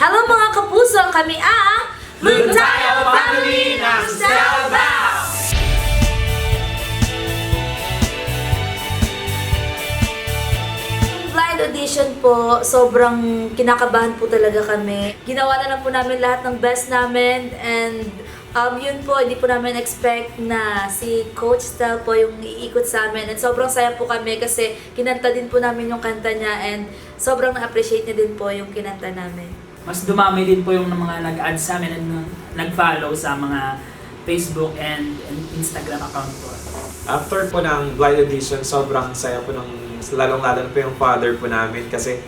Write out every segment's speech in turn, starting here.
Hello mga kapuso! Kami ang Luntayo Family ng Selva! Blind audition po, sobrang kinakabahan po talaga kami. Ginawa na lang po namin lahat ng best namin and yun po, hindi po namin expect na si Coach Stel po yung iikot sa amin. And sobrang saya po kami kasi kinanta din po namin yung kanta niya and sobrang na-appreciate niya din po yung kinanta namin. Mas dumami din po yung mga nag-add sa amin and nag-follow sa mga Facebook and Instagram account po. After po ng blind audition, sobrang saya po ng lalong-lalo po yung father po namin kasi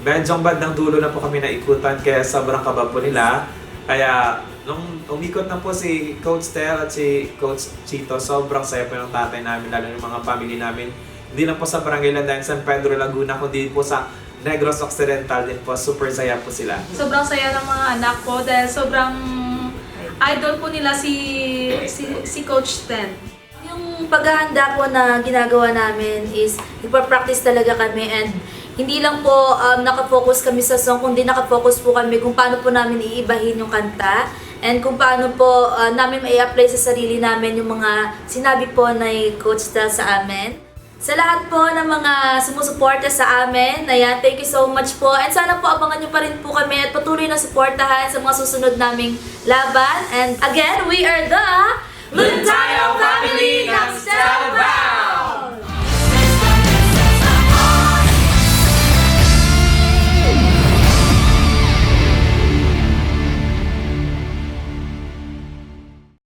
medyo bandang dulo na po kami naikutan kaya sobrang kaba po nila. Kaya nung umikot na po si Coach Stel at si Coach Chito, sobrang saya po ng tatay namin, lalo ng mga family namin. Hindi na po sa Barangay Landayan, San Pedro, Laguna, kundi po sa Negros Occidental din po. Super saya po sila. Sobrang saya ng mga anak ko dahil sobrang idol po nila si Coach Ten. Yung paghahanda po na ginagawa namin is nagpa-practice talaga kami and hindi lang po nakafocus kami sa song, kundi nakafocus po kami kung paano po namin iibahin yung kanta and kung paano po namin mai-apply sa sarili namin yung mga sinabi po ni Coach Stel sa amin. Sa lahat po ng mga sumusuporta sa amin, ayan, thank you so much po. And sana po abangan nyo pa rin po kami at patuloy na suportahan sa mga susunod naming laban. And again, we are the Luntayo Family